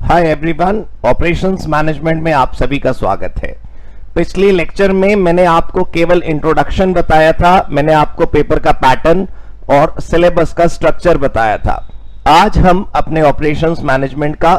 Hi everyone, operations management में आप सभी का स्वागत है। पिछले लेक्चर में मैंने आपको केवल इंट्रोडक्शन बताया था, मैंने आपको पेपर का पैटर्न और सिलेबस का स्ट्रक्चर बताया था। आज हम अपने ऑपरेशंस मैनेजमेंट का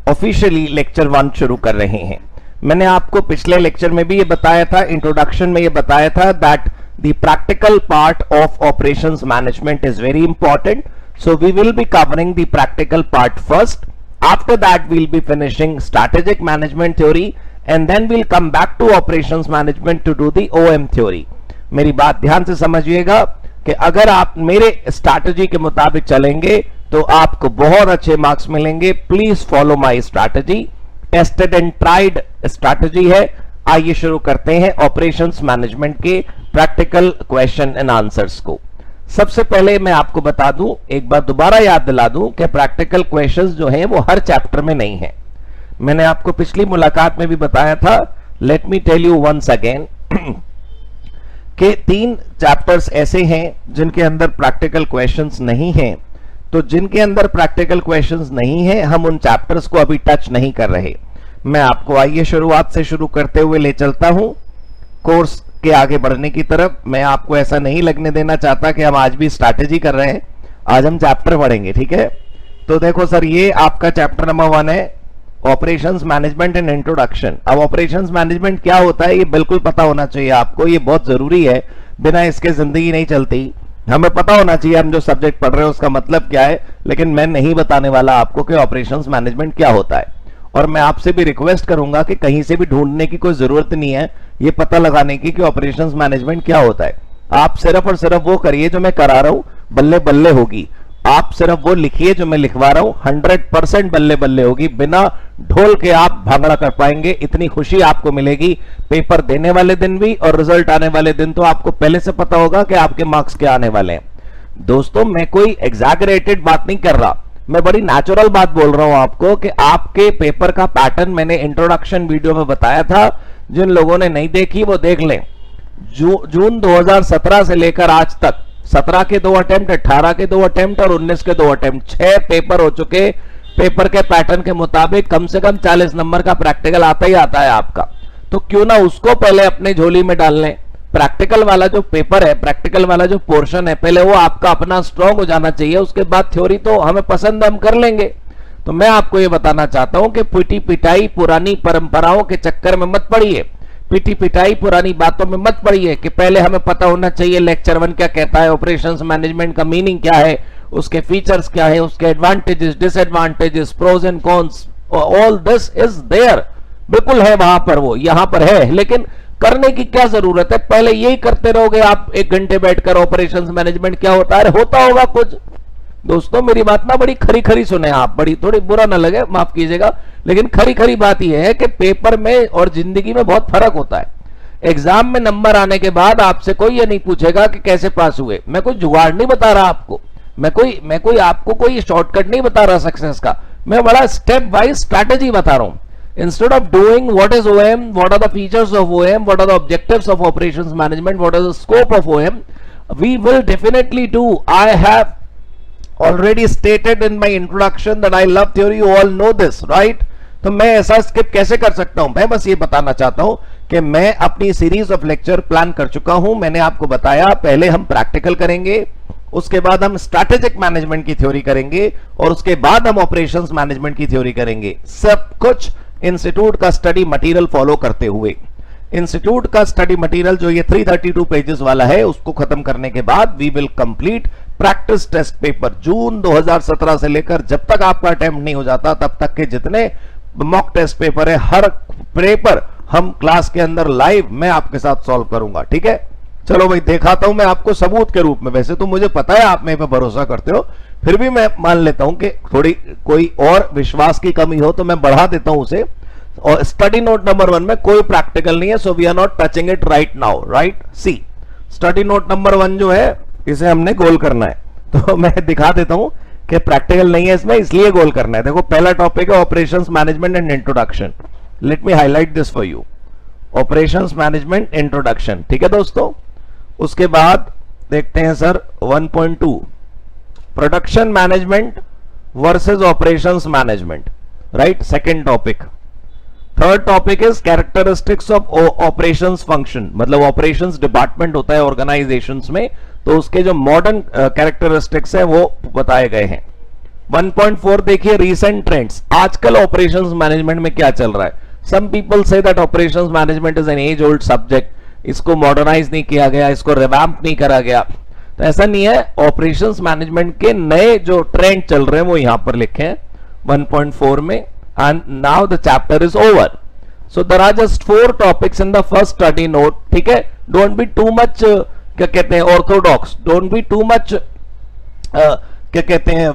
ऑफिशियली लेक्चर 1 शुरू कर रहे हैं। मैंने आपको पिछले लेक्चर में भी ये बताया था, इंट्रोडक्शन में ये बताया था that the practical part of operations management is very important, so we will be covering the practical part first. After that, we'll be finishing strategic management theory and then we'll come back to operations management to do the OM theory. मेरी बात ध्यान से समझिएगा कि अगर आप मेरे strategy के मुताबिक चलेंगे तो आपको बहुत अच्छे मार्क्स मिलेंगे. Please follow my strategy. Tested and tried strategy है. आइए शुरू करते हैं ऑपरेशंस मैनेजमेंट के प्रैक्टिकल क्वेश्चन एंड आंसर्स को. सबसे पहले मैं आपको बता दूं, एक बार दोबारा याद दिला दूं कि प्रैक्टिकल क्वेश्चंस जो हैं वो हर चैप्टर में नहीं है. मैंने आपको पिछली मुलाकात में भी बताया था, let me tell you once again, कि 3 चैप्टर्स ऐसे हैं जिनके अंदर प्रैक्टिकल क्वेश्चंस नहीं हैं. तो जिनके अंदर प्रैक्टिकल क्वेश्चंस नहीं है, हम उन चैप्टर्स को अभी टच नहीं कर रहे. मैं आपको आइए शुरुआत से शुरू करते हुए ले चलता हूं कोर्स के आगे बढ़ने की तरफ. मैं आपको ऐसा नहीं लगने देना चाहता कि हम आज भी स्ट्रैटेजी कर रहे हैं, आज हम चैप्टर पढ़ेंगे. ठीक है, तो देखो सर, ये आपका चैप्टर नंबर 1 है, ऑपरेशंस मैनेजमेंट एंड इंट्रोडक्शन. अब ऑपरेशंस मैनेजमेंट क्या होता है ये बिल्कुल पता होना चाहिए आपको, ये बहुत जरूरी है, बिना इसके जिंदगी नहीं चलती. हमें पता होना चाहिए हम जो सब्जेक्ट पढ़ रहे हैं उसका मतलब क्या है, लेकिन मैं नहीं बताने वाला आपको कि ऑपरेशंस मैनेजमेंट क्या होता है. और मैं आपसे भी रिक्वेस्ट करूंगा कि कहीं से भी ढूंढने की कोई जरूरत नहीं है ये पता लगाने की कि ऑपरेशंस मैनेजमेंट क्या होता है. आप सिर्फ और सिर्फ वो करिए जो मैं करा रहा हूं, बल्ले बल्ले होगी. आप सिर्फ वो लिखिए जो मैं लिखवा रहा हूं, 100% बल्ले बल्ले होगी. बिना ढोल के आप भांगड़ा कर पाएंगे, इतनी खुशी आपको मिलेगी पेपर देने वाले दिन भी, और रिजल्ट आने वाले दिन तो आपको पहले से पता होगा कि आपके मार्क्स क्या आने वाले हैं. दोस्तों, मैं कोई एग्जैगरेटेड बात नहीं कर रहा, मैं बड़ी नेचुरल बात बोल रहा हूं आपको कि आपके पेपर का पैटर्न मैंने इंट्रोडक्शन वीडियो में बताया था. जिन लोगों ने नहीं देखी वो देख लें. जून 2017 से लेकर आज तक 17 के 2 अटेम्प्ट, 18 के 2 अटेम्प्ट और 19 के 2 अटेम्प्ट, 6 पेपर हो चुके. पेपर के पैटर्न के मुताबिक कम से कम 40 नंबर का प्रैक्टिकल आता ही आता है आपका. तो क्यों ना उसको पहले अपने झोली में डाल लें. प्रैक्टिकल वाला जो पेपर है, प्रैक्टिकल वाला जो पोर्शन है, पहले वो आपका अपना स्ट्रांग हो जाना चाहिए. उसके बाद थ्योरी तो हमें पसंद हम कर लेंगे. तो मैं आपको ये बताना चाहता हूं कि पिटी पिटाई पुरानी परंपराओं के चक्कर में मत पड़िए, पिटी पिटाई पुरानी बातों में मत पड़िए कि पहले हमें पता होना चाहिए लेक्चर 1 क्या कहता है, ऑपरेशंस मैनेजमेंट का मीनिंग क्या है, उसके फीचर्स क्या है, उसके advantages, disadvantages, pros and cons, all this is there. बिल्कुल है वहां पर, वो यहां पर है, लेकिन करने की क्या जरूरत है. पहले यही करते रहोगे आप 1 घंटे बैठकर ऑपरेशंस मैनेजमेंट क्या होता है, होता होगा कुछ. दोस्तों, मेरी बात ना बड़ी खरी खरी सुने आप, बड़ी थोड़ी बुरा ना लगे, माफ कीजिएगा, लेकिन खरी खरी बात यह है कि पेपर में और जिंदगी में बहुत फर्क होता है. एग्जाम में नंबर आने के बाद आपसे कोई ये नहीं पूछेगा कि कैसे पास हुए. मैं कोई जुगाड़ नहीं बता रहा आपको, मैं कोई आपको कोई शॉर्टकट नहीं बता रहा सक्सेस का. मैं बड़ा स्टेप वाइज स्ट्रैटेजी बता रहा हूं. Instead of doing what is OM, what are the features of OM, what are the objectives of operations management, what is the scope of OM, we will definitely do. I have already stated in my introduction that I love theory, you all know this, right? तो मैं ऐसा skip कैसे कर सकता हूं. मैं बस ये बताना चाहता हूं कि मैं अपनी सीरीज ऑफ लेक्चर प्लान कर चुका हूं. मैंने आपको बताया पहले हम प्रैक्टिकल करेंगे, उसके बाद हम स्ट्रैटेजिक मैनेजमेंट की थ्योरी करेंगे, और उसके बाद हम ऑपरेशंस मैनेजमेंट की थ्योरी करेंगे. सब कुछ इंस्टीट्यूट का स्टडी मटेरियल फॉलो करते हुए. इंस्टीट्यूट का स्टडी मटेरियल जो ये 332 पेजेस वाला है, उसको खत्म करने के बाद we will complete practice test paper. जून 2017 से लेकर जब तक आपका अटेम्प्ट नहीं हो जाता तब तक के जितने मॉक टेस्ट पेपर है, हर पेपर हम क्लास के अंदर लाइव मैं आपके साथ सॉल्व करूंगा. ठीक है, चलो भाई, दिखाता हूं मैं आपको सबूत के रूप में. वैसे तो मुझे पता है आप मेरे पे भरोसा करते हो, फिर भी मैं मान लेता हूं कि थोड़ी कोई और विश्वास की कमी हो तो मैं बढ़ा देता हूं उसे. और स्टडी नोट नंबर 1 में कोई प्रैक्टिकल नहीं है, so we are not touching it right now. Right, see study note number 1 जो है इसे हमने गोल करना है. तो मैं दिखा देता हूं कि प्रैक्टिकल नहीं है इसमें, इसलिए गोल करना है. देखो, पहला टॉपिक है operations management and introduction. Let me highlight this for you, operations management introduction. ठीक है दोस्तों, उसके बाद देखते हैं sir 1.2 production management versus operations management. Right, second topic. Third topic is characteristics of operations function, मतलब ऑपरेशंस डिपार्टमेंट होता है ऑर्गेनाइजेशंस में, तो उसके जो मॉडर्न कैरेक्टरिस्टिक्स है वो बताए गए हैं। 1.4 देखिए, रीसेंट ट्रेंड्स, आजकल ऑपरेशंस मैनेजमेंट में क्या चल रहा है। Some people say that operations management is an age old subject, इसको मॉडर्नाइज नहीं किया गया, इसको रिवैम्प नहीं करा गया, तो ऐसा नहीं है। ऑपरेशंस मैनेजमेंट के नए जो ट्रेंड चल रहे हैं वो यहां पर लिखे हैं 1.4 में, and now the chapter is over. So there are just 4 topics in the first study note, ठीक है। डोंट बी टू मच क्या कहते हैं orthodox, don't be too much क्या कहते हैं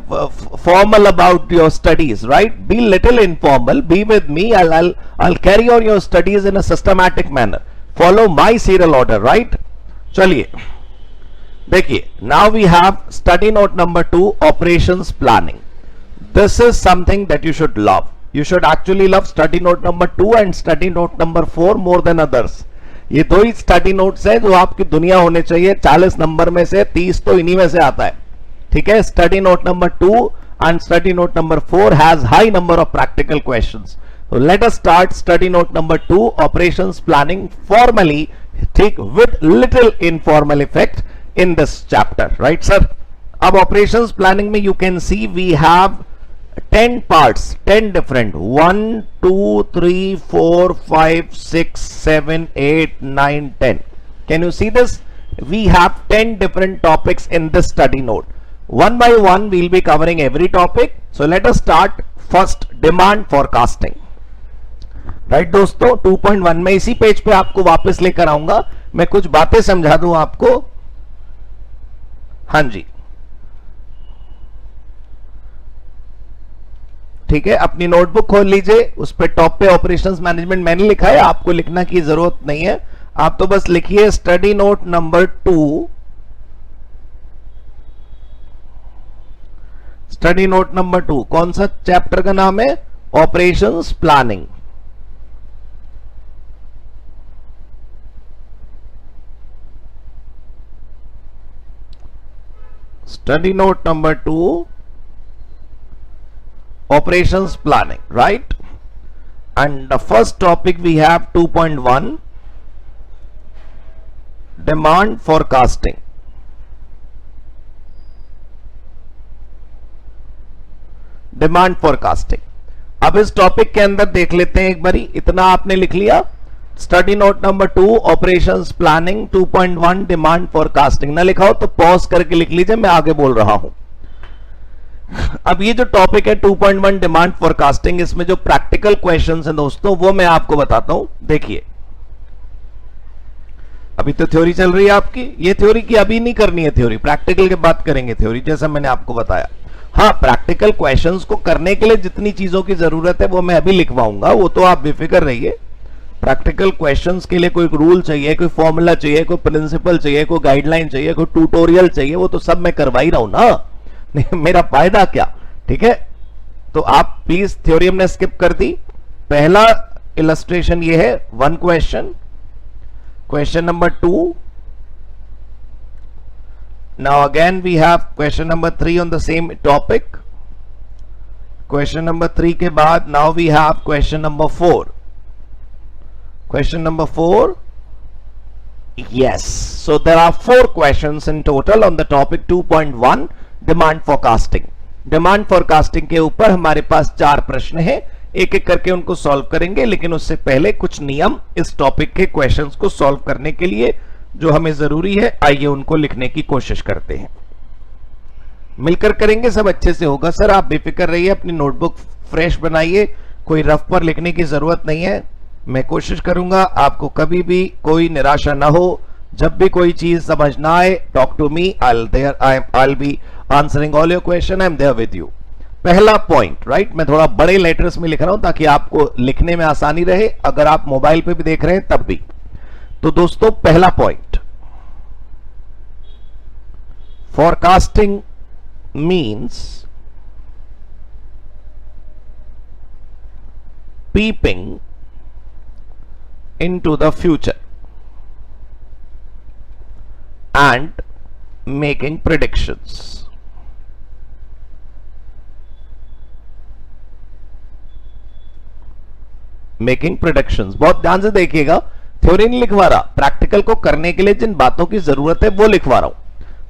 formal about your studies, right, be little informal, be with me, I'll carry on your studies in a systematic manner, follow my serial order, right। चलिए देखिए, now we have study note number 2, operations planning। this is something that you should love, you should actually love study note number 2 and study note number 4 more than others। ये दो ही study notes है जो आपकी दुनिया होने चाहिए, 40 number में से 30 तो इन्हीं में से आता है, ठीक है। Study note number 2 and study note number 4 has high number of practical questions. So let us start study note number 2, operations planning, formally, ठीक, with little informal effect in this chapter, right sir। अब operations planning में you can see we have 10 parts, 10 different, 1 2 3 4 5 6 7 8 9 10। Can you see this? We have 10 different topics in this study note, one by one we'll be covering every topic। So let us start first, demand forecasting, right दोस्तों। 2.1 में इसी page पे आपको वापस लेकर आऊंगा, मैं कुछ बातें समझा दूं आपको। हाँ जी, ठीक है, अपनी नोटबुक खोल लीजिए, उस पे टॉप पे ऑपरेशंस मैनेजमेंट मैंने लिखा है, आपको लिखना की जरूरत नहीं है, आप तो बस लिखिए study note number 2, study note number 2, कौन सा चैप्टर का नाम है, operations planning. Study note number 2, operations planning, right? And the first topic we have 2.1, demand forecasting। Demand forecasting, अब इस टॉपिक के अंदर देख लेते हैं एक बारी, इतना आपने लिख लिया। Study note number 2, operations planning, 2.1 demand forecasting. ना लिखा हो तो पॉज करके लिख लीजिए, मैं आगे बोल रहा हूं। अब ये जो टॉपिक है 2.1 डिमांड फोरकास्टिंग, इसमें जो प्रैक्टिकल क्वेश्चंस हैं दोस्तों वो मैं आपको बताता हूं। देखिए, अभी तो थ्योरी चल रही है आपकी, ये थ्योरी की अभी नहीं करनी है, थ्योरी प्रैक्टिकल के बाद करेंगे थ्योरी, जैसा मैंने आपको बताया। हाँ, प्रैक्टिकल क्वेश्चंस को करने के लिए जितनी चीजों की जरूरत है वो मैं अभी लिखवाऊंगा, वो तो आप बेफिक्र रहिए। प्रैक्टिकल क्वेश्चंस के लिए कोई रूल चाहिए, कोई फॉर्मूला चाहिए, कोई प्रिंसिपल चाहिए, कोई गाइडलाइन चाहिए, कोई ट्यूटोरियल चाहिए, वो तो सब मैं करवा ही रहा हूं ना, मेरा फायदा क्या, ठीक है। तो आप प्लीज थ्योरी हमने स्किप कर दी। पहला इलस्ट्रेशन ये है, 1 question, question number 2, now again we have question number 3 on the same topic, question number 3 के बाद now we have question number 4, question number 4, yes, so there are 4 questions in total on the topic 2.1 demand forecasting। Demand forecasting के ऊपर हमारे पास 4 प्रश्न हैं, एक एक करके उनको सॉल्व करेंगे, लेकिन उससे पहले कुछ नियम इस टॉपिक के क्वेश्चंस को सॉल्व करने के लिए जो हमें जरूरी है, आइए उनको लिखने की कोशिश करते हैं। मिलकर करेंगे, सब अच्छे से होगा सर, आप बेफिक्र रहिए, अपनी नोटबुक फ्रेश बनाइए, कोई रफ पर लिखने की जरूरत नहीं है। मैं कोशिश करूंगा आपको कभी भी कोई निराशा ना हो, जब भी कोई चीज समझ ना आए, talk to me, I'll be answering all your question, I'm there with you। पहला पॉइंट, राइट, मैं थोड़ा बड़े लेटर्स में लिख रहा हूं ताकि आपको लिखने में आसानी रहे, अगर आप मोबाइल पे भी देख रहे हैं तब भी। तो दोस्तों पहला point, forecasting means peeping into the future and making predictions। Making predictions. बहुत ध्यान से देखिएगा, थ्योरी नहीं लिखवा रहा, प्रैक्टिकल को करने के लिए जिन बातों की जरूरत है वो लिखवा रहा हूं।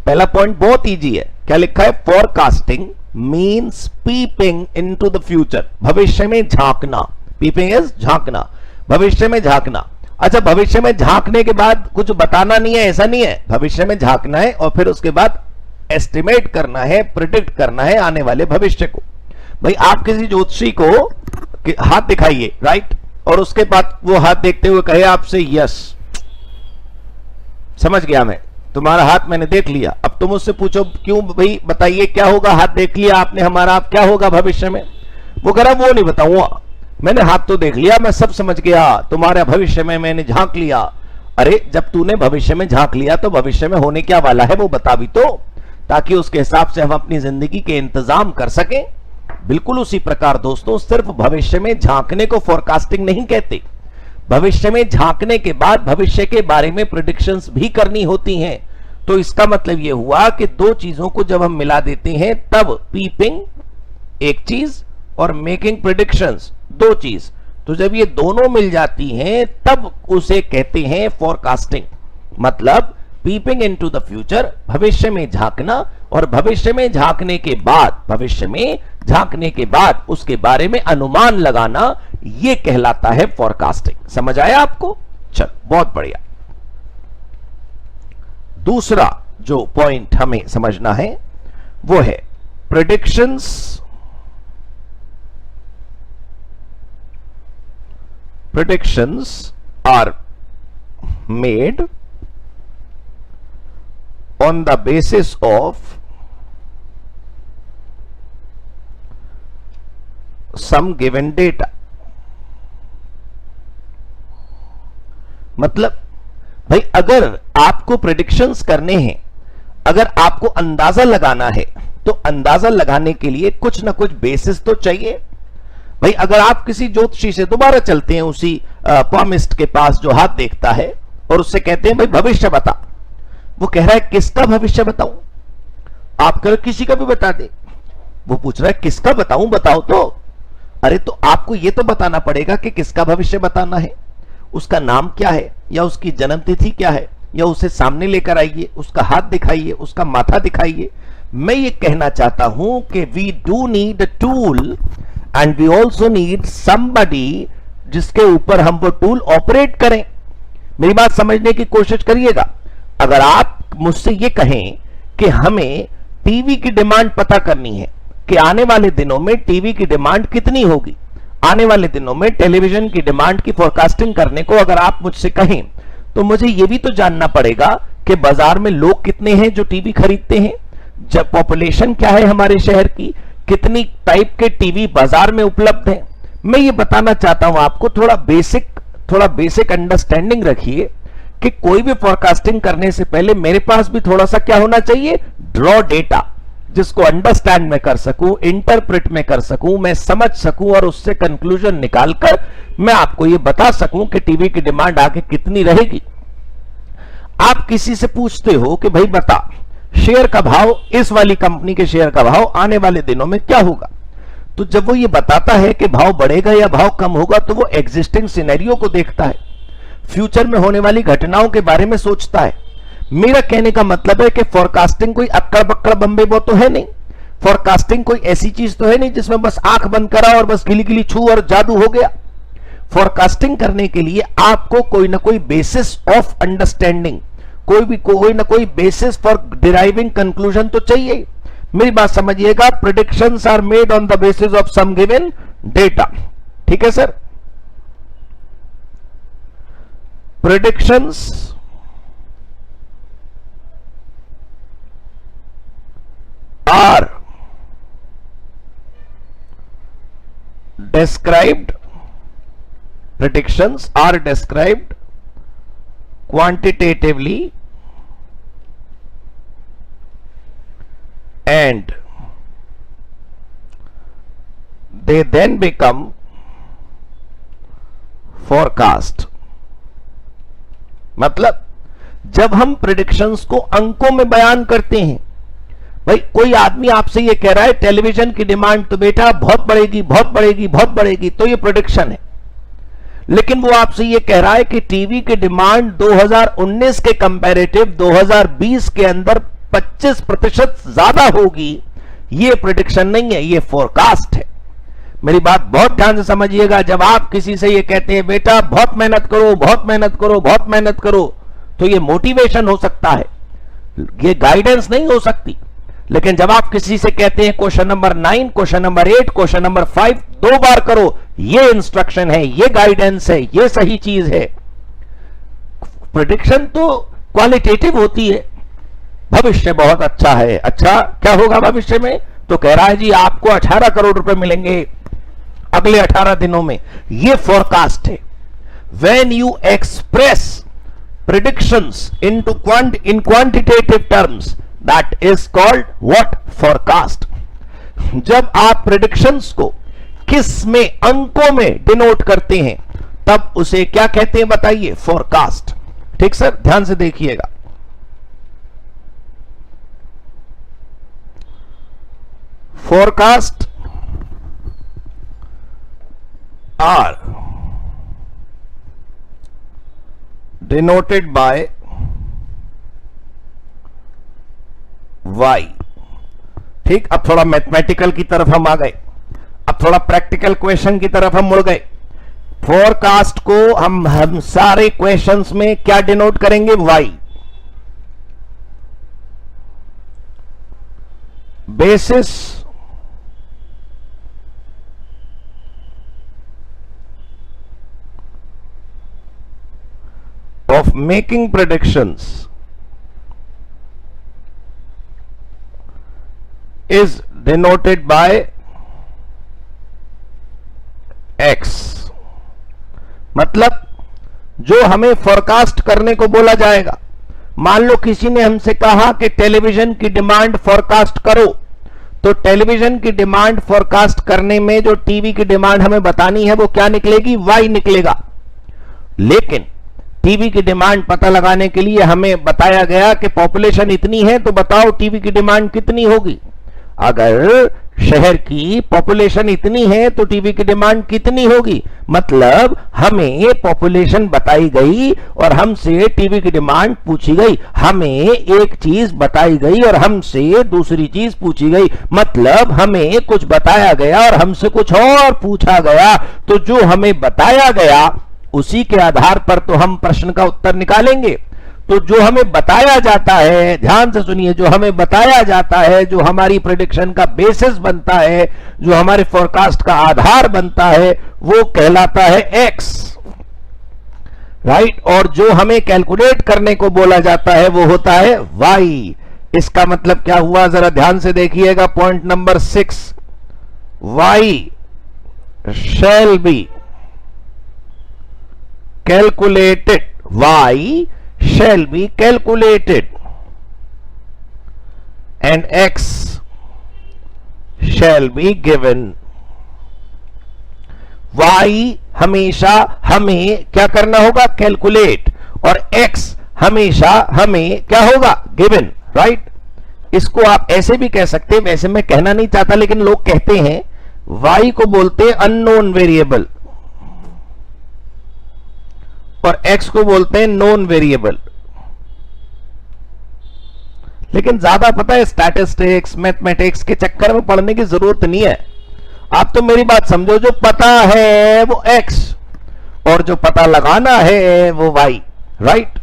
पहला पॉइंट बहुत इजी है, क्या लिखा है? Forecasting means peeping into the future, भविष्य में झांकना। पीपिंग इज झांकना, भविष्य में झांकना। अच्छा, भविष्य में झांकने के बाद कुछ बताना नहीं है, ऐसा नहीं है। भविष्य में झांकना है और फिर उसके बाद एस्टिमेट करना है, प्रिडिक्ट करना है आने वाले भविष्य को। भाई आप किसी ज्योतिषी को हाथ दिखाइए, राइट, और उसके बाद वो हाथ देखते हुए कहे आपसे यस, समझ गया मैं, तुम्हारा हाथ मैंने देख लिया। अब तुम उससे पूछो क्यों भाई, बताइए क्या होगा, हाथ देख लिया आपने हमारा, आप क्या होगा भविष्य में? वो कह रहा वो नहीं बताऊंगा, मैंने हाथ तो देख लिया, मैं सब समझ गया, तुम्हारे भविष्य में मैंने झांक लिया। अरे जब तूने भविष्य में झांक लिया तो भविष्य में होने क्या वाला है वो बता भी तो, ताकि उसके हिसाब से हम अपनी जिंदगी के इंतजाम कर सकें। बिल्कुल उसी प्रकार दोस्तों, सिर्फ भविष्य में झांकने को फोरकास्टिंग नहीं कहते। भविष्य में झांकने के बाद भविष्य के बारे में प्रेडिक्शंस भी करनी होती हैं। तो इसका मतलब यह हुआ कि दो चीजों को जब हम मिला देते हैं तब पीपिंग एक चीज और मेकिंग प्रेडिक्शंस दो चीज, तो जब ये दोनों मिल जाती हैं तब उसे कहते हैं फोरकास्टिंग। मतलब पीपिंग इनटू द फ्यूचर, भविष्य में झांकना, और भविष्य में झांकने के बाद, भविष्य में झांकने के बाद उसके बारे में अनुमान लगाना, यह कहलाता है फोरकास्टिंग। समझ आया आपको? चल बहुत बढ़िया। दूसरा जो पॉइंट हमें समझना है वो है predictions are made on the basis of some given data। मतलब भाई अगर आपको प्रेडिक्शंस करने हैं, अगर आपको अंदाजा लगाना है, तो अंदाजा लगाने के लिए कुछ ना कुछ बेसिस तो चाहिए। भाई अगर आप किसी ज्योतिषी से दोबारा चलते हैं, उसी पॉमिस्ट के पास जो हाथ देखता है, और उससे कहते हैं भाई भविष्य बता, वो कह रहा है किसका भविष्य बताऊं? आप कह किसी का भी बता दे। वो पूछ रहा है किसका बताऊं, बताओ तो। अरे तो आपको ये तो बताना पड़ेगा कि किसका भविष्य बताना है, उसका नाम क्या है, या उसकी जन्म तिथि क्या है, या उसे सामने लेकर आइए, उसका हाथ दिखाइए, उसका माथा दिखाइए। मैं ये कहना चाहता हूं कि we do need a tool and we also need somebody जिसके ऊपर हम वो टूल ऑपरेट करें। मेरी बात समझने की कोशिश करिएगा। अगर आप मुझसे ये कहें कि हमें टीवी की डिमांड पता करनी है कि आने वाले दिनों में टीवी की डिमांड कितनी होगी, आने वाले दिनों में टेलीविजन की डिमांड की फोरकास्टिंग करने को अगर आप मुझसे कहें, तो मुझे यह भी तो जानना पड़ेगा कि बाजार में लोग कितने हैं जो टीवी खरीदते हैं, जब पॉपुलेशन क्या है हमारे शहर की, कितनी टाइप के टीवी बाजार में उपलब्ध हैं। मैं ये बताना चाहता हूं आपको, थोड़ा बेसिक अंडरस्टैंडिंग रखिए कि कोई भी फोरकास्टिंग करने से पहले मेरे पास भी थोड़ा सा क्या होना चाहिए, ड्रॉ डेटा, जिसको अंडरस्टैंड में कर सकूं, इंटरप्रेट में कर सकूं, मैं समझ सकूं और उससे कंक्लूजन निकालकर मैं आपको यह बता सकूं कि टीवी की डिमांड आगे कितनी रहेगी। आप किसी से पूछते हो कि भाई बता शेयर का भाव, इस वाली कंपनी के शेयर का भाव आने वाले दिनों में क्या होगा, तो जब वो ये बताता है कि भाव बढ़ेगा या भाव कम होगा, तो वो एग्जिस्टिंग सिनेरियो को देखता है, फ्यूचर में होने वाली घटनाओं के बारे में सोचता है। मेरा कहने का मतलब है कि फोरकास्टिंग कोई अक्कड़ बक्कड़ बम्बे वो तो है नहीं। फोरकास्टिंग कोई ऐसी चीज तो है नहीं जिसमें बस आंख बंद करा और बस गिली गिली छू और जादू हो गया। फोरकास्टिंग करने के लिए आपको कोई ना कोई बेसिस ऑफ अंडरस्टैंडिंग, कोई ना कोई बेसिस फॉर डिराइविंग कंक्लूजन तो चाहिए। मेरी बात समझिएगा, predictions are made on the basis of some given data. ठीक है sir, predictions are described, predictions are described quantitatively and they then become forecast। मतलब जब हम प्रेडिक्शंस को अंकों में बयान करते हैं, भाई कोई आदमी आपसे ये कह रहा है टेलीविजन की डिमांड तो बेटा बहुत बढ़ेगी बहुत बढ़ेगी बहुत बढ़ेगी, तो ये प्रेडिक्शन है। लेकिन वो आपसे ये कह रहा है कि टीवी की डिमांड 2019 के कंपैरेटिव 2020 के अंदर 25% ज्यादा होगी। ये प्रेडिक्शन नहीं है, ये फोरकास्ट है। मेरी बात बहुत ध्यान से समझिएगा। जब आप किसी से ये कहते हैं बेटा बहुत मेहनत करो, बहुत मेहनत करो, बहुत मेहनत करो, तो ये मोटिवेशन हो सकता है, ये गाइडेंस नहीं हो सकती। लेकिन जब आप किसी से कहते हैं question number 9, question number 8, question number 5 2 बार करो, ये इंस्ट्रक्शन है, ये गाइडेंस है, ये सही चीज है। प्रेडिक्शन तो क्वालिटेटिव होती है। भविष्य बहुत अच्छा है, अच्छा क्या होगा भविष्य में? तो कह रहा है जी आपको 18 करोड़ रुपए मिलेंगे अगले 18 दिनों में। ये फोरकास्ट है। When you express predictions in quantitative terms, that is called what? Forecast. जब आप प्रेडिक्शंस को किस में, अंकों में डिनोट करते हैं, तब उसे क्या कहते हैं बताइए? फोरकास्ट। ठीक सर, ध्यान से देखिएगा। Forecast are denoted by Y. ठीक, अब थोड़ा मैथमेटिकल की तरफ हम आ गए, अब थोड़ा प्रैक्टिकल क्वेश्चन की तरफ हम मुड़ गए। फोरकास्ट को हम सारे क्वेश्चंस में क्या डिनोट करेंगे? Y. Basis of making predictions is denoted by X। मतलब जो हमें फोरकास्ट करने को बोला जाएगा, मान लो किसी ने हमसे कहा कि टेलीविजन की डिमांड फोरकास्ट करो, तो टेलीविजन की डिमांड फोरकास्ट करने में जो टीवी की डिमांड हमें बतानी है वो क्या निकलेगी? वाई निकलेगा। लेकिन टीवी की डिमांड पता लगाने के लिए हमें बताया गया कि पॉपुलेशन इतनी है, तो बताओ टीवी की डिमांड कितनी होगी? अगर शहर की पॉपुलेशन इतनी है तो टीवी की डिमांड कितनी होगी? मतलब हमें पॉपुलेशन बताई गई और हमसे टीवी की डिमांड पूछी गई। हमें एक चीज बताई गई और हमसे दूसरी चीज पूछी गई। मतलब हमें कुछ बताया गया और हमसे कुछ और पूछा गया। तो जो हमें बताया गया उसी के आधार पर तो हम प्रश्न का उत्तर निकालेंगे। तो जो हमें बताया जाता है, ध्यान से सुनिए, जो हमें बताया जाता है, जो हमारी प्रेडिक्शन का बेसिस बनता है, जो हमारे फोरकास्ट का आधार बनता है, वो कहलाता है एक्स, राइट। और जो हमें कैलकुलेट करने को बोला जाता है वो होता है वाई। इसका मतलब क्या हुआ? जरा ध्यान से देखिएगा। Point number 6, Y shall be calculated, y shall be calculated and x shall be given। y हमेशा हमें क्या करना होगा? कैलकुलेट। और x हमेशा हमें क्या होगा? Given, right. इसको आप ऐसे भी कह सकते हैं, वैसे मैं कहना नहीं चाहता लेकिन लोग कहते हैं, y को बोलते हैं अननोन वेरिएबल और x को बोलते हैं नोन वेरिएबल। लेकिन ज्यादा पता है स्टैटिस्टिक्स, मैथमेटिक्स के चक्कर में पढ़ने की जरूरत नहीं है। आप तो मेरी बात समझो, जो पता है वो x और जो पता लगाना है वो y, right.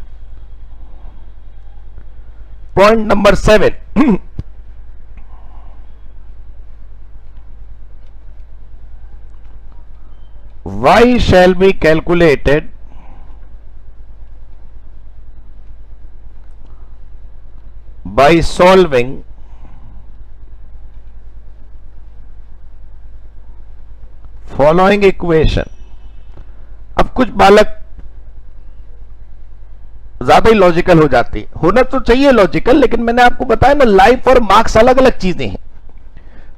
Point number 7, y shall be calculated by solving following equation। अब कुछ बालक ज्यादा ही लॉजिकल हो जाती है। होना तो चाहिए लॉजिकल, लेकिन मैंने आपको बताया ना, लाइफ और मार्क्स अलग अलग चीजें हैं।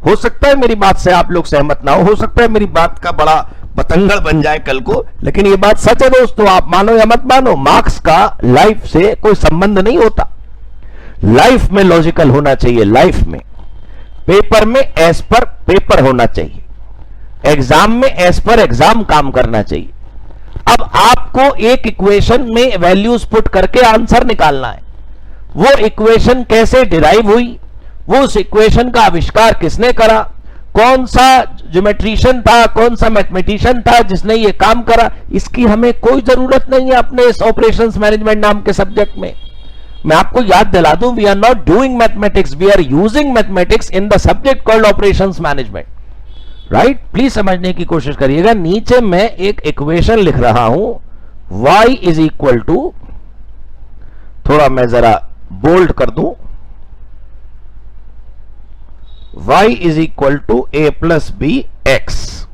हो सकता है मेरी बात से आप लोग सहमत ना हो सकता है मेरी बात का बड़ा पतंगड़ बन जाए कल को, लेकिन ये बात सच है दोस्तों। आप मानो या मत मानो, मार्क्स का लाइफ से कोई संबंध नहीं होता। लाइफ में लॉजिकल होना चाहिए। लाइफ में, पेपर में एज पर पेपर होना चाहिए, एग्जाम में एज पर एग्जाम काम करना चाहिए। अब आपको एक इक्वेशन में वैल्यूज पुट करके आंसर निकालना है। वो इक्वेशन कैसे डिराइव हुई, वो उस इक्वेशन का आविष्कार किसने करा, कौन सा ज्योमेट्रिशियन था, कौन सा मैथमेटिशियन था जिसने ये काम करा, इसकी हमें कोई जरूरत नहीं है अपने इस ऑपरेशंस मैनेजमेंट नाम के सब्जेक्ट में। मैं आपको याद दिला दूं, we are not doing mathematics, we are using mathematics in the subject called operations management, right. Please समझने की कोशिश करिएगा। नीचे मैं एक इक्वेशन लिख रहा हूं, y इज इक्वल टू, थोड़ा मैं जरा बोल्ड कर दूं, y is equal to a plus B X,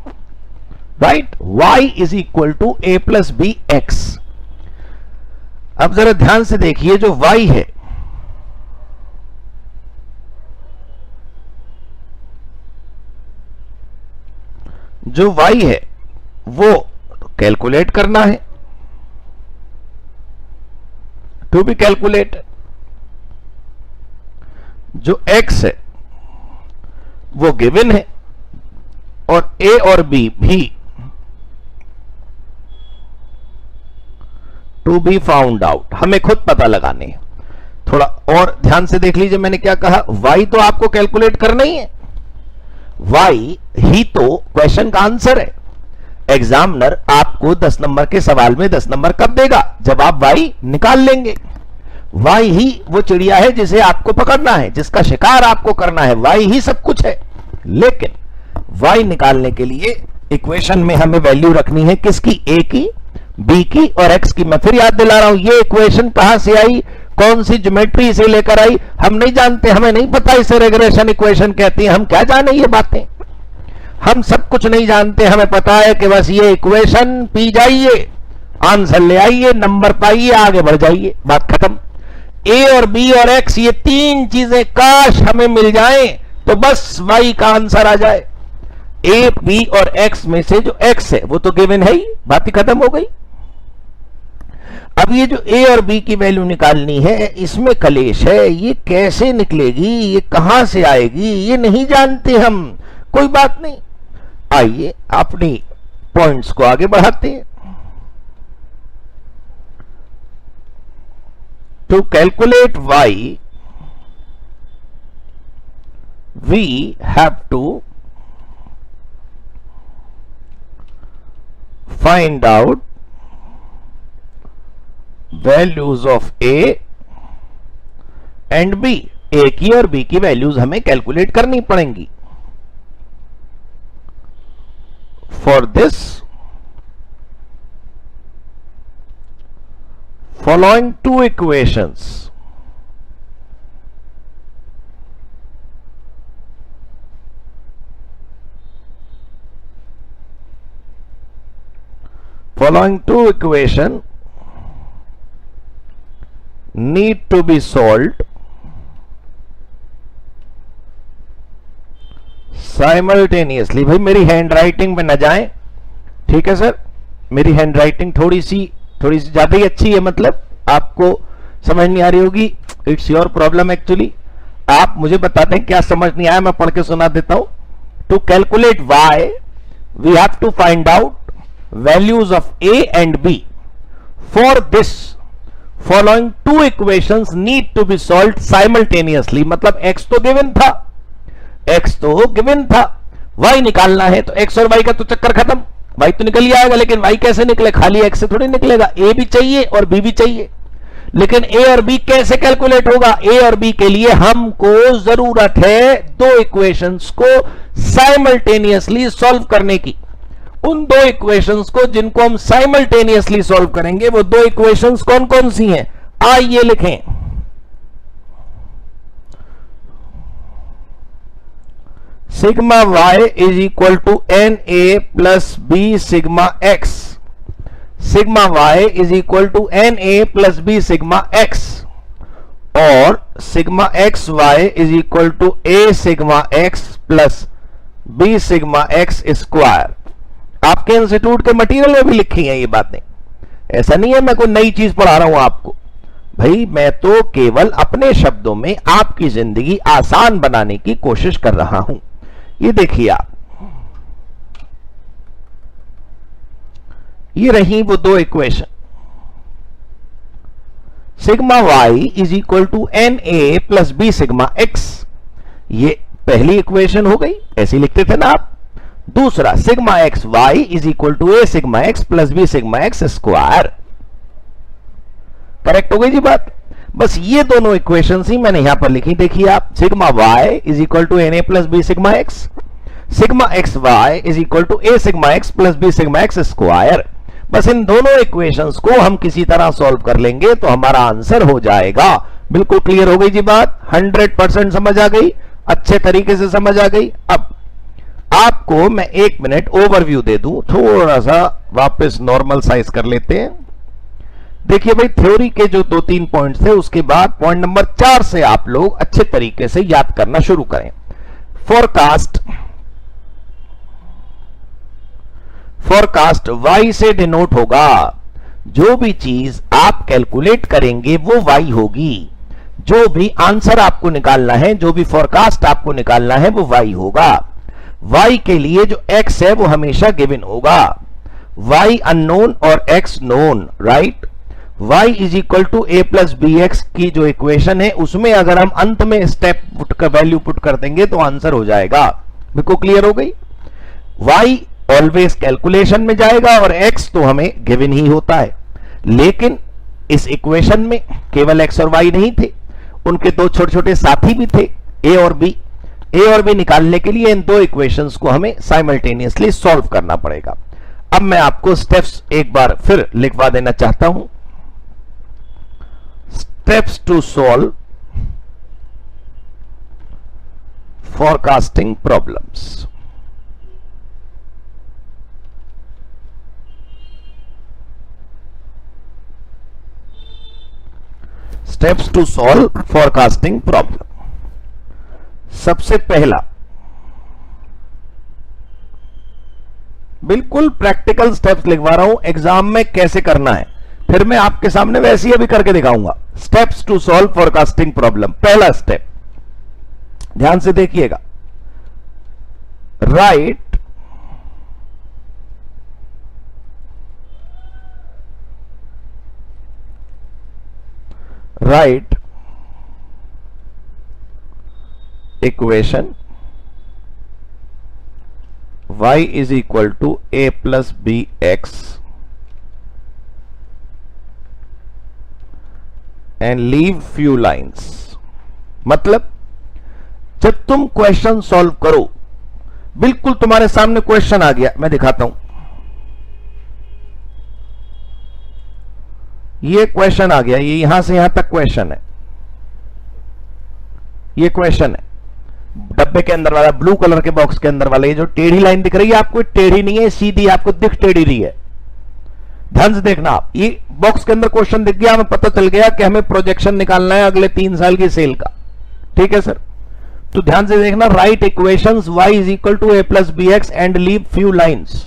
right. y is equal to a plus B X. अब जरा ध्यान से देखिए, जो y है, जो y है वो कैलकुलेट करना है, टू बी कैलकुलेट। जो x है वो गिवन है, और a और b भी टू बी फाउंड आउट, हमें खुद पता लगाने हैं। थोड़ा और ध्यान से देख लीजिए, मैंने क्या कहा, y तो आपको कैलकुलेट करना ही है, y ही तो क्वेश्चन का आंसर है। एग्जामिनर आपको 10 नंबर के सवाल में 10 नंबर कब देगा, जब आप y निकाल लेंगे। y ही वो चिड़िया है जिसे आपको पकड़ना है, जिसका शिकार आपको करना है, y ही सब कुछ है। लेकिन y निकालने के लिए इक्वेशन में हमें वैल्यू रखनी है किसकी, a की, b की और x की। मैं फिर याद दिला रहा हूं, ये इक्वेशन कहां से आई, कौन सी ज्योमेट्री इसे लेकर आई, हम नहीं जानते, हमें नहीं पता इसे रिग्रेशन इक्वेशन कहते हैं। हम क्या जाने ये बातें, हम सब कुछ नहीं जानते। हमें पता है कि बस ये इक्वेशन पी जाइए, आंसर ले आइए, नंबर पाइए, आगे बढ़ जाइए, बात खत्म। a और b और x ये तीन चीजें काश हमें मिल जाएं तो बस y का आंसर आ जाए। a, b और x में से जो x है वो तो गिवन है ही, बात ही खत्म हो गई। अब ये जो a और b की वैल्यू निकालनी है, इसमें कलेश है, ये कैसे निकलेगी, ये कहां से आएगी, ये नहीं जानते हम। कोई बात नहीं, आइए अपनी पॉइंट्स को आगे बढ़ाते हैं। To calculate y, we have to find out values of a and b। a की और b की वैल्यूज हमें कैलकुलेट करनी पड़ेंगी। For this, following two equations need to be solved simultaneously. भाई मेरी हैंड राइटिंग में न जाए, ठीक है सर, मेरी हैंड राइटिंग थोड़ी सी ज्यादा ही अच्छी है, मतलब आपको समझ नहीं आ रही होगी, इट्स योर प्रॉब्लम एक्चुअली। आप मुझे बताते हैं क्या समझ नहीं आया, मैं पढ़ के सुना देता हूं। To calculate y, we have to find out values of a and b। For this following two equations need to be solved simultaneously. मतलब x तो गिवन था, y निकालना है, तो x और y का तो चक्कर खत्म, y तो निकल ही आएगा। लेकिन y कैसे निकले, खाली x से थोड़ी निकलेगा, a भी चाहिए और b भी चाहिए। लेकिन a और b कैसे कैलकुलेट होगा, a और b के लिए हमको जरूरत है दो इक्वेशंस को साइमल्टेनियसली सॉल्व करने की। उन दो इक्वेशंस को जिनको हम साइमल्टेनियसली सॉल्व करेंगे, वो दो इक्वेशंस कौन कौन सी हैं, आइए लिखें। Sigma y is equal to N A plus B sigma x। Sigma y is equal to N A plus B sigma x, और sigma x Y is equal to A sigma x plus B sigma x square. आपके institute के material में भी लिखी हैं ये बातें, ऐसा नहीं है मैं कोई नई चीज पढ़ा रहा हूं आपको। भाई मैं तो केवल अपने शब्दों में आपकी जिंदगी आसान बनाने की कोशिश कर रहा हूं। ये देखिए आप, ये रही वो दो equation, sigma y is equal to N A plus B sigma x, ये पहली इक्वेशन हो गई, ऐसी लिखते थे ना आप। दूसरा sigma x Y is equal to A sigma x plus B sigma x square, correct हो गई जी बात। बस ये दोनों इक्वेशन ही मैंने यहां पर लिखी, देखिए आप, sigma y is equal to N A plus B sigma X, sigma x Y is equal to A sigma x plus B sigma x square. बस इन दोनों इक्वेशंस को हम किसी तरह सॉल्व कर लेंगे तो हमारा आंसर हो जाएगा। बिल्कुल क्लियर हो गई जी बात, 100% समझ आ गई, अच्छे तरीके से समझ आ गई। अब आपको मैं 1 मिनट ओवरव्यू दे दूं, थोड़ा सा वापस नॉर्मल साइज कर लेते हैं। देखिए भाई, थ्योरी के जो 2-3 पॉइंट्स थे, उसके बाद पॉइंट नंबर 4 से आप लोग अच्छे तरीके से याद करना शुरू करें। फोरकास्ट, फोरकास्ट y से डिनोट होगा, जो भी चीज आप कैलकुलेट करेंगे वो y होगी, जो भी आंसर आपको निकालना है, जो भी फोरकास्ट आपको निकालना है वो y होगा। y के लिए जो x है वो हमेशा गिवन होगा, y अननोन और x known, right. y is equal to A plus B X की जो इक्वेशन है, उसमें अगर हम अंत में स्टेप पुट कर वैल्यू पुट कर देंगे तो आंसर हो जाएगा। बिल्कुल क्लियर हो गई। y ऑलवेज कैलकुलेशन में जाएगा और x तो हमें गिवन ही होता है, लेकिन इस इक्वेशन में केवल x और y नहीं थे, उनके दो छोटे छोटे साथी भी थे, a और b। a और b निकालने के लिए इन दो इक्वेशंस को हमें साइमल्टेनियसली सॉल्व करना पड़ेगा। अब मैं आपको स्टेप्स एक बार फिर लिखवा देना चाहता हूं। Steps to solve forecasting problems. Steps to solve forecasting problem. सबसे पहला, बिल्कुल प्रैक्टिकल स्टेप्स लिखवा रहा हूं, एग्जाम में कैसे करना है, फिर मैं आपके सामने वैसे ही अभी करके दिखाऊंगा। Steps to solve forecasting problem. पहला स्टेप, ध्यान से देखिएगा, write write equation y is equal to a plus bx and leave few lines। मतलब जब तुम क्वेश्चन सॉल्व करो, बिल्कुल तुम्हारे सामने क्वेश्चन आ गया, मैं दिखाता हूं, ये क्वेश्चन आ गया, ये यहां से यहां तक क्वेश्चन है, ये क्वेश्चन है, डब्बे के अंदर वाला, ब्लू कलर के बॉक्स के अंदर वाला, ये जो टेढ़ी लाइन दिख रही है आपको, टेढ़ी नहीं है, सीधी आपको दिख टेढ़ी रही है। ध्यान से देखना आप, ये बॉक्स के अंदर क्वेश्चन दिख गया, हमें पता चल गया कि हमें प्रोजेक्शन निकालना है अगले 3 साल की सेल का, ठीक है सर। तो ध्यान से देखना, write equations y is equal to A plus B X and leave few lines.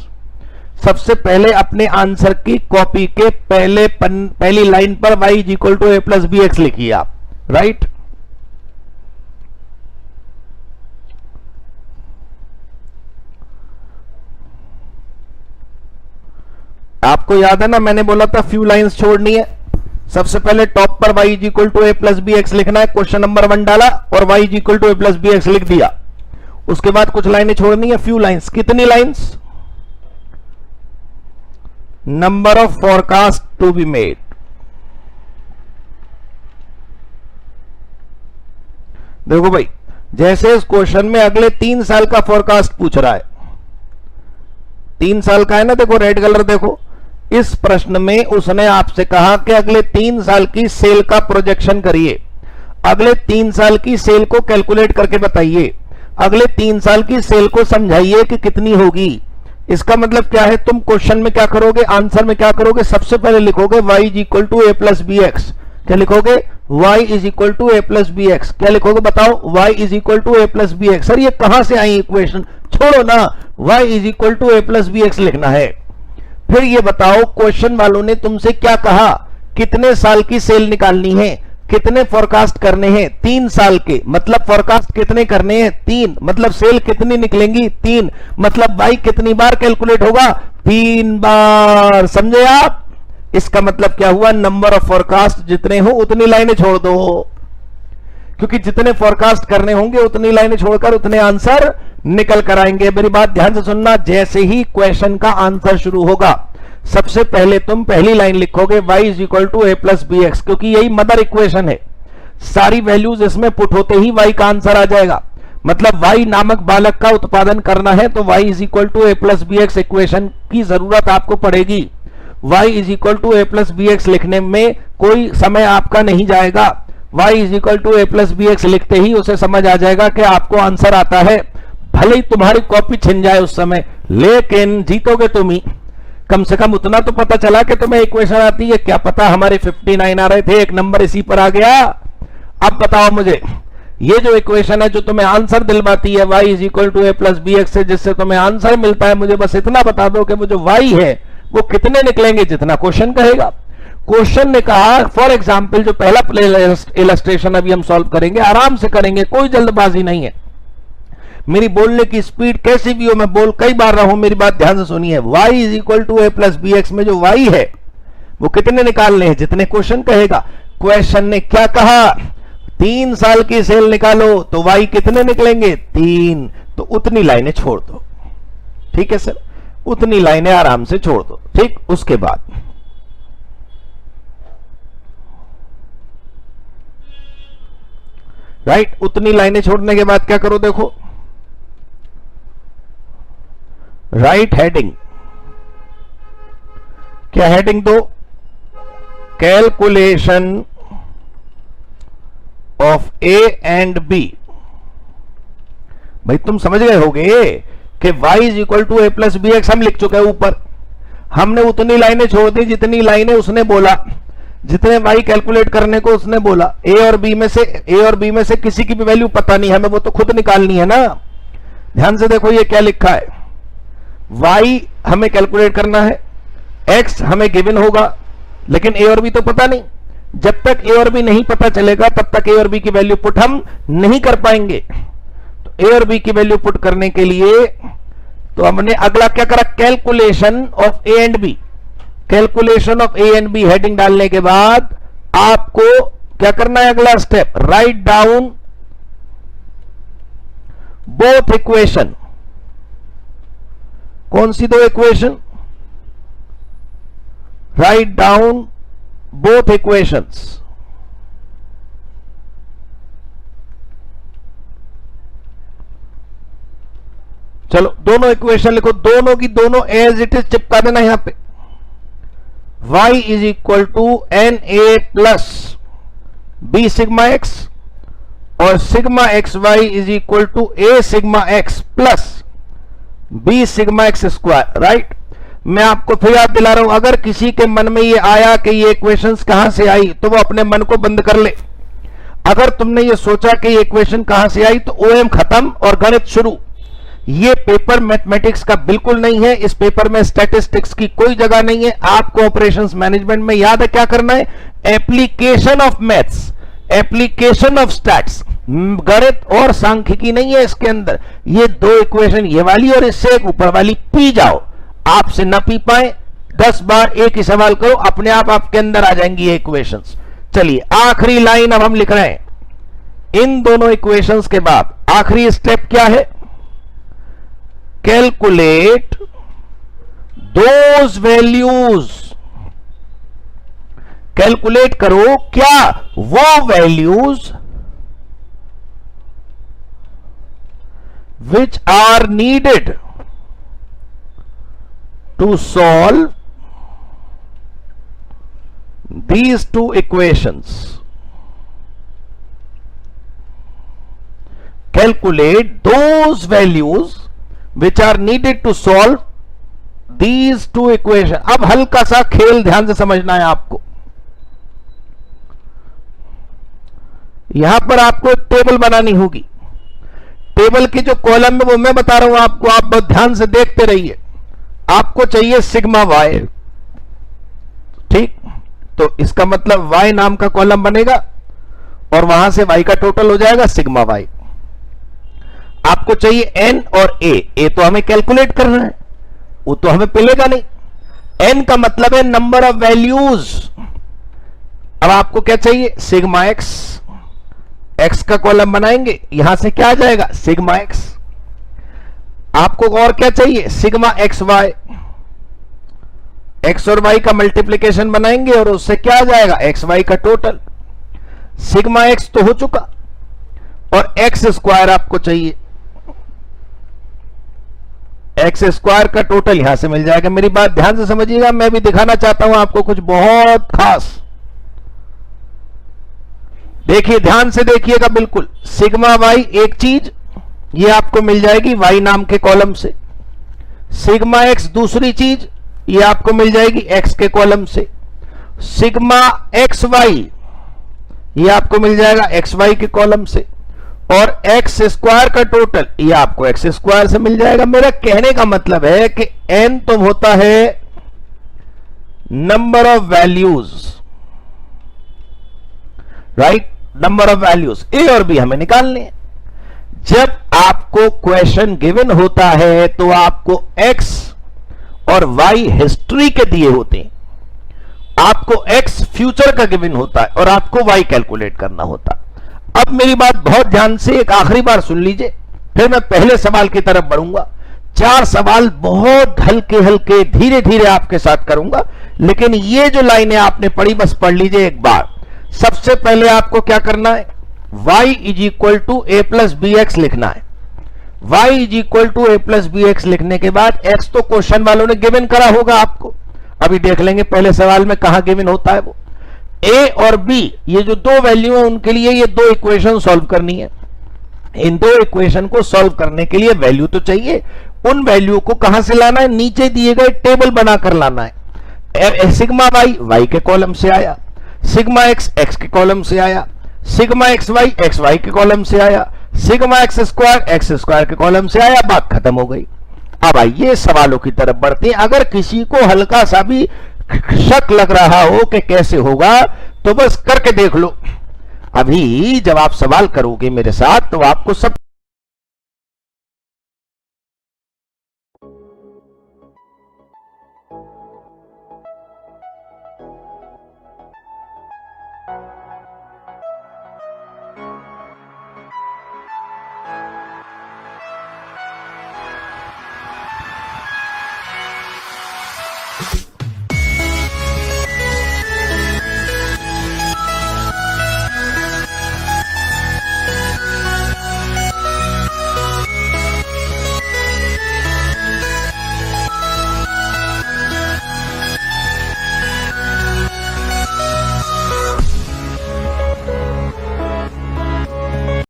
सबसे पहले अपने आंसर की कॉपी के पहली लाइन पर y is equal to A plus B X लिखिए आप, राइट। आपको याद है ना, मैंने बोला था फ्यू लाइंस छोड़नी है। सबसे पहले टॉप पर y is equal to A plus B x लिखना है, क्वेश्चन नंबर 1 डाला और y is equal to A plus B X लिख दिया। उसके बाद कुछ लाइनें छोड़नी है, फ्यू लाइंस। कितनी lines? Number of forecast to be made. देखो भाई, जैसे इस क्वेश्चन में अगले 3 साल का फोरकास्ट पूछ रहा है, 3 साल का है ना, देखो रेड कलर देखो, इस प्रश्न में उसने आपसे कहा कि अगले 3 साल की सेल का प्रोजेक्शन करिए, अगले 3 साल की सेल को कैलकुलेट करके बताइए, अगले 3 साल की सेल को समझाइए कि कितनी होगी। इसका मतलब क्या है, तुम क्वेश्चन में क्या करोगे, आंसर में क्या करोगे, सबसे पहले लिखोगे y is equal to A plus B X. क्या लिखोगे? y is equal to A plus B X. क्या लिखोगे बताओ? y is equal to A plus B X. Sir ये कहां से आई इक्वेशन? छोड़ो ना, y is equal to A plus B x लिखना है। फिर ये बताओ, क्वेश्चन वालों ने तुमसे क्या कहा, कितने साल की सेल निकालनी है, कितने फोरकास्ट करने हैं? 3 साल के। मतलब फोरकास्ट कितने करने हैं? 3। मतलब सेल कितनी निकलेंगी? 3। मतलब y कितनी बार कैलकुलेट होगा? 3 बार। समझे आप? इसका मतलब क्या हुआ? नंबर ऑफ फोरकास्ट जितने हो उतनी लाइनें छोड़ दो, क्योंकि जितने फोरकास्ट करने होंगे उतनी लाइनें छोड़कर उतने आंसर निकल कर आएंगे। मेरी बात ध्यान से सुनना, जैसे ही क्वेश्चन का आंसर शुरू होगा सबसे पहले तुम पहली लाइन लिखोगे y is equal to A plus B X, क्योंकि यही मदर इक्वेशन है। सारी वैल्यूज इसमें पुट होते ही y का आंसर आ जाएगा। मतलब y नामक बालक का उत्पादन करना है तो y is equal to A plus B x equation की जरूरत आपको पड़ेगी। y is equal to A plus B x लिखने में कोई समय आपका नहीं जाएगा। y is equal to A plus B x लिखते ही उसे समझ आ जाएगा कि आपको आंसर आता है, भले ही तुम्हारी कॉपी छिन जाए उस समय, लेकिन जीतोगे तुम ही। कम से कम उतना तो पता चला कि तुम्हें इक्वेशन आती है। क्या पता हमारे 59 आ रहे थे, एक नंबर इसी पर आ गया। अब बताओ मुझे, ये जो इक्वेशन है जो तुम्हें आंसर दिलवाती है y is equal to A plus B x से, जिससे तुम्हें आंसर मिलता है, मुझे बस इतना बता दो कि वो जो y है वो कितने निकलेंगे जितना क्वेश्चन कहेगा। क्वेश्चन ने कहा फॉर एग्जाम्पल, जो पहला इलस्ट्रेशन अभी हम सॉल्व करेंगे, आराम से करेंगे, कोई जल्दबाजी नहीं है। मेरी बोलने की स्पीड कैसी भी हो, मैं बोल कई बार रहा हूं, मेरी बात ध्यान से सुनिए। y is equal to A plus B x में जो y है वो कितने निकालने हैं जितने क्वेश्चन कहेगा। क्वेश्चन ने क्या कहा? 3 साल की सेल निकालो, तो y कितने निकलेंगे? 3। तो उतनी लाइनें छोड़ दो। ठीक है सर, उतनी लाइनें आराम से छोड़ दो। ठीक, उसके बाद राइट, उतनी लाइनें छोड़ने के बाद क्या करो? देखो, राइट हेडिंग, क्या हेडिंग दो? Calculation of a and b. भाई तुम समझ गए होगे कि y is equal to A plus B x हम लिख चुके हैं ऊपर। हमने उतनी लाइनें छोड़ दी जितनी लाइनें उसने बोला, जितने y कैलकुलेट करने को उसने बोला। ए और बी में से किसी की भी वैल्यू पता नहीं, हमें वो तो खुद निकालनी है ना। ध्यान से देखो ये क्या लिखा है, y हमें कैलकुलेट करना है, x हमें गिवन होगा, लेकिन a और b तो पता नहीं। जब तक a और b नहीं पता चलेगा तब तक a और b की वैल्यू पुट हम नहीं कर पाएंगे। तो a और b की वैल्यू पुट करने के लिए तो हमने अगला क्या करा? Calculation of a and b। Calculation of a and b heading डालने के बाद आपको क्या करना है? अगला step, write down both equation. कौन सी दो equation? Write down both equations. चलो दोनों इक्वेशन लिखो, दोनों की दोनों एज इट इज चिपका देना यहां पे। y is equal to N A plus B sigma x और sigma x Y is equal to A sigma x plus B sigma x square. Right, मैं आपको फिर याद दिला रहा हूं, अगर किसी के मन में ये आया कि ये इक्वेशंस कहां से आई तो वो अपने मन को बंद कर ले। अगर तुमने ये सोचा कि ये इक्वेशन कहां से आई तो ओएम खत्म और गणित शुरू। ये पेपर मैथमेटिक्स का बिल्कुल नहीं है, इस पेपर में स्टैटिस्टिक्स की कोई जगह नहीं है। आपको ऑपरेशंस मैनेजमेंट में याद है क्या करना है? Application of maths, application of stats. गणित और सांख्यिकी नहीं है इसके अंदर। ये दो इक्वेशन, ये वाली और इससे एक ऊपर वाली, पी जाओ। आपसे न पी पाए 10 बार एक ही सवाल करो, अपने आप आपके अंदर आ जाएंगी ये इक्वेशंस। चलिए आखिरी लाइन अब हम लिख रहे हैं। इन दोनों इक्वेशंस के बाद आखिरी स्टेप क्या है? Calculate those values. कैलकुलेट करो क्या? वो values which are needed to solve these two equations. Calculate those values which are needed to solve these two equations. अब हल्का सा खेल ध्यान से समझना है आपको। यहां पर आपको एक टेबल बनानी होगी। टेबल की जो कॉलम है वो मैं बता रहा हूं आपको, आप बहुत ध्यान से देखते रहिए। आपको चाहिए सिग्मा वाई, ठीक? तो इसका मतलब वाई नाम का कॉलम बनेगा और वहां से वाई का टोटल हो जाएगा सिग्मा वाई। आपको चाहिए एन और ए तो हमें कैलकुलेट करना है। वो तो हमें मिलेगा नहीं। n का मतलब है नंबर ऑफ वैल्यूज। अब आपको क्या चाहिए, सिग्मा एक्स, एक्स का कॉलम बनाएंगे, यहां से क्या आ जाएगा सिग्मा एक्स। आपको और क्या चाहिए, सिग्मा एक्स वाई, एक्स और वाई का मल्टीप्लीकेशन बनाएंगे और उससे क्या आ जाएगा एक्स वाई का टोटल। सिग्मा एक्स तो हो चुका और एक्स स्क्वायर आपको चाहिए, एक्स स्क्वायर का टोटल यहां से मिल जाएगा। मेरी बात ध्यान से समझिएगा, मैं भी दिखाना चाहता हूं आपको कुछ बहुत खास। देखिए ध्यान से देखिएगा बिल्कुल, सिग्मा वाई एक चीज ये आपको मिल जाएगी वाई नाम के कॉलम से, सिग्मा एक्स दूसरी चीज ये आपको मिल जाएगी एक्स के कॉलम से, सिग्मा एक्स वाई ये आपको मिल जाएगा एक्स वाई के कॉलम से, और एक्स स्क्वायर का टोटल ये आपको एक्स स्क्वायर से मिल जाएगा। मेरा कहने का मतलब है कि n तो होता है number of values, right, number of values. A और बी हमें निकालने हैं। जब आपको क्वेश्चन गिवन होता है तो आपको x और y हिस्ट्री के दिए होते हैं, आपको x फ्यूचर का गिवन होता है और आपको y कैलकुलेट करना होता है। अब मेरी बात बहुत ध्यान से एक आखिरी बार सुन लीजिए, फिर मैं पहले सवाल की तरफ बढ़ूंगा। 4 सवाल बहुत हल्के हल्के धीरे धीरे आपके साथ करूंगा, लेकिन ये जो लाइनें आपने पढ़ी बस पढ़ लीजिए एक बार। सबसे पहले आपको क्या करना है, y is equal to A plus B x लिखना है। y is equal to A plus B x लिखने के बाद x तो क्वेश्चन वालों ने गिवन करा होगा आपको, अभी देख लेंगे पहले सवाल में कहां गिवन होता है वो। a और b ये जो दो वैल्यू है उनके लिए ये दो इक्वेशन सॉल्व करनी है। इन दो इक्वेशन को सॉल्व करने के लिए वैल्यू तो चाहिए, उन वैल्यू को कहां से लाना है, नीचे दिए गए टेबल बनाकर लाना है। सिग्मा वाई वाई के कॉलम से आया, सिग्मा एक्स एक्स के कॉलम से आया, सिग्मा एक्स वाई के कॉलम से आया, सिग्मा एक्स स्क्वायर के कॉलम से आया, बात खत्म हो गई। अब आइए सवालों की तरफ बढ़ते हैं। अगर किसी को हल्का सा भी शक लग रहा हो कि कैसे होगा तो बस करके देख लो। अभी जब आप सवाल करोगे मेरे साथ तो आपको सब